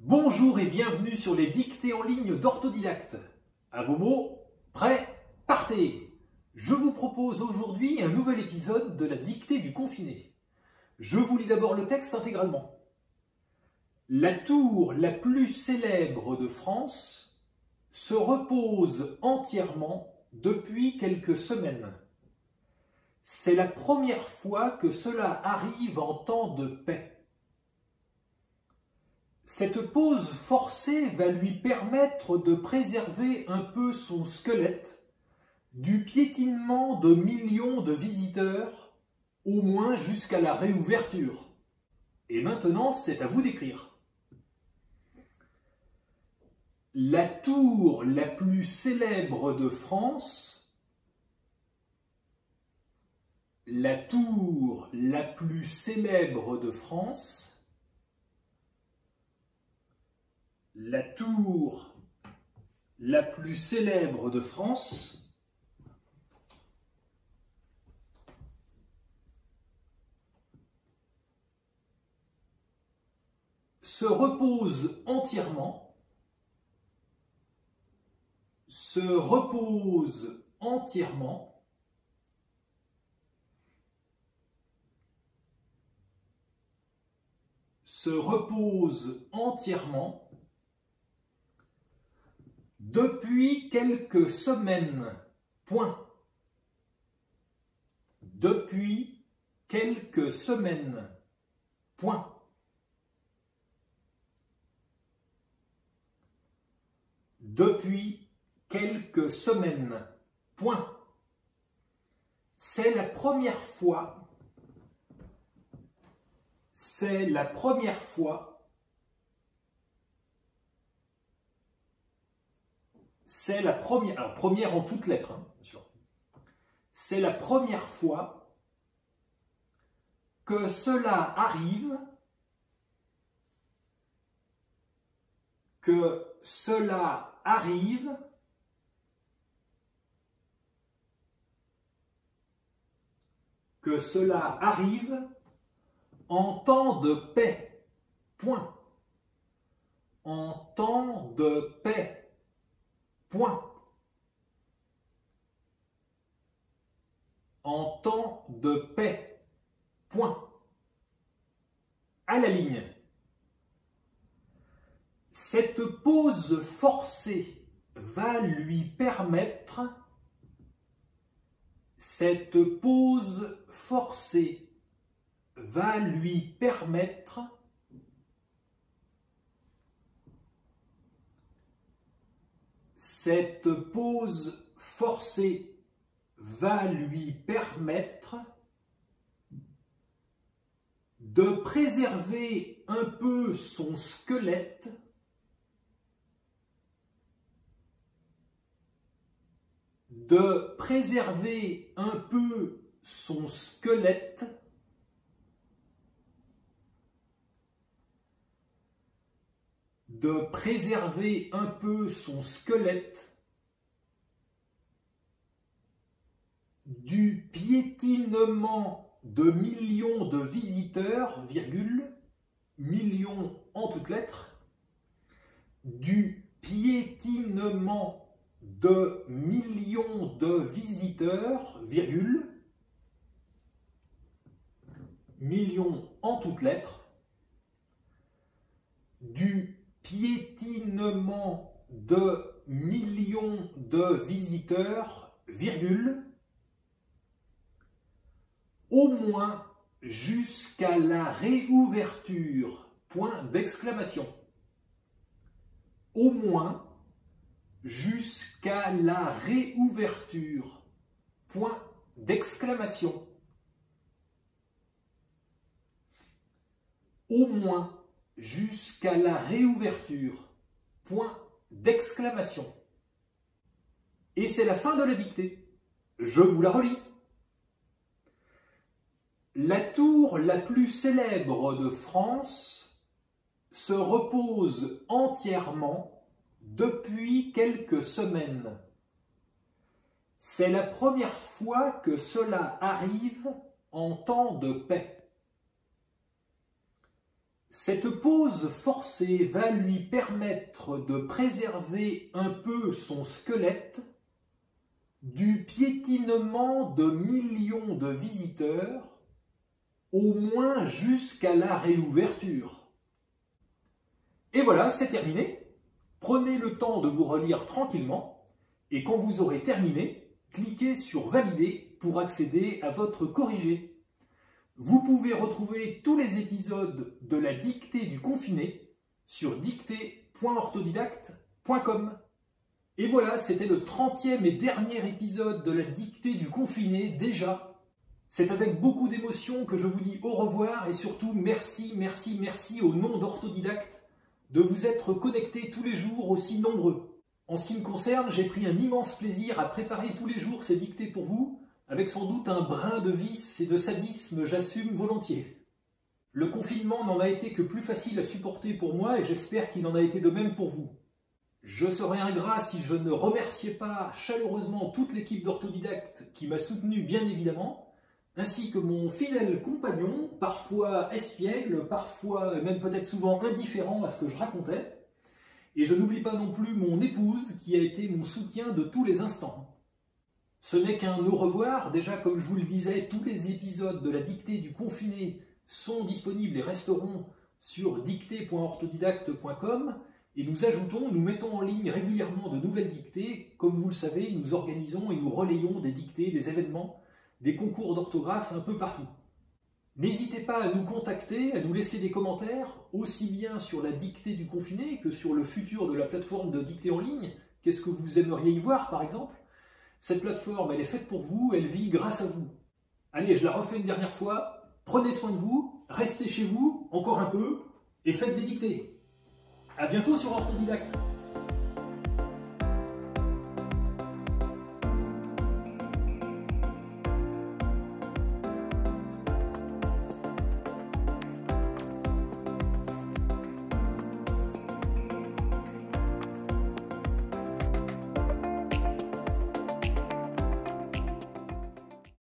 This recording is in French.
Bonjour et bienvenue sur les dictées en ligne d'Orthodidacte. À vos mots, prêts, partez! Je vous propose aujourd'hui un nouvel épisode de la dictée du confiné. Je vous lis d'abord le texte intégralement. La tour la plus célèbre de France se repose entièrement depuis quelques semaines. C'est la première fois que cela arrive en temps de paix. Cette pause forcée va lui permettre de préserver un peu son squelette du piétinement de millions de visiteurs, au moins jusqu'à la réouverture. Et maintenant, c'est à vous d'écrire. La tour la plus célèbre de France, la tour la plus célèbre de France, la tour la plus célèbre de France se repose entièrement depuis quelques semaines. Point. Depuis quelques semaines. Point. Depuis quelques semaines. Point. C'est la première fois. C'est la première fois. C'est la première, alors première en toutes lettres, hein, bien sûr. C'est la première fois que cela arrive, en temps de paix. Point. En temps de paix. Point. En temps de paix. Point. À la ligne. Cette pause forcée va lui permettre de préserver un peu son squelette du piétinement de millions de visiteurs, virgule, millions en toutes lettres, du piétinement de millions de visiteurs, virgule, millions en toutes lettres, du piétinement de millions de visiteurs, virgule, au moins jusqu'à la réouverture, point d'exclamation. Au moins jusqu'à la réouverture, point d'exclamation. Au moins jusqu'à la réouverture, point d'exclamation. Et c'est la fin de la dictée. Je vous la relis. La tour la plus célèbre de France se repose entièrement depuis quelques semaines. C'est la première fois que cela arrive en temps de paix. Cette pause forcée va lui permettre de préserver un peu son squelette du piétinement de millions de visiteurs, au moins jusqu'à la réouverture. Et voilà, c'est terminé. Prenez le temps de vous relire tranquillement et quand vous aurez terminé, cliquez sur Valider pour accéder à votre corrigé. Vous pouvez retrouver tous les épisodes de la dictée du confiné sur dictée.orthodidacte.com. Et voilà, c'était le 30e et dernier épisode de la dictée du confiné déjà. C'est avec beaucoup d'émotion que je vous dis au revoir et surtout merci, merci, merci au nom d'orthodidacte de vous être connectés tous les jours aussi nombreux. En ce qui me concerne, j'ai pris un immense plaisir à préparer tous les jours ces dictées pour vous, avec sans doute un brin de vice et de sadisme, j'assume volontiers. Le confinement n'en a été que plus facile à supporter pour moi et j'espère qu'il en a été de même pour vous. Je serais ingrat si je ne remerciais pas chaleureusement toute l'équipe d'orthodidacte qui m'a soutenu bien évidemment, ainsi que mon fidèle compagnon, parfois espiègle, parfois même peut-être souvent indifférent à ce que je racontais. Et je n'oublie pas non plus mon épouse qui a été mon soutien de tous les instants. Ce n'est qu'un au revoir, déjà comme je vous le disais, tous les épisodes de la dictée du confiné sont disponibles et resteront sur dictée.orthodidacte.com et nous mettons en ligne régulièrement de nouvelles dictées. Comme vous le savez, nous organisons et nous relayons des dictées, des événements, des concours d'orthographe un peu partout. N'hésitez pas à nous contacter, à nous laisser des commentaires, aussi bien sur la dictée du confiné que sur le futur de la plateforme de dictée en ligne. Qu'est-ce que vous aimeriez y voir, par exemple? Cette plateforme, elle est faite pour vous, elle vit grâce à vous. Allez, je la refais une dernière fois. Prenez soin de vous, restez chez vous, encore un peu, et faites des dictées. À bientôt sur Orthodidacte.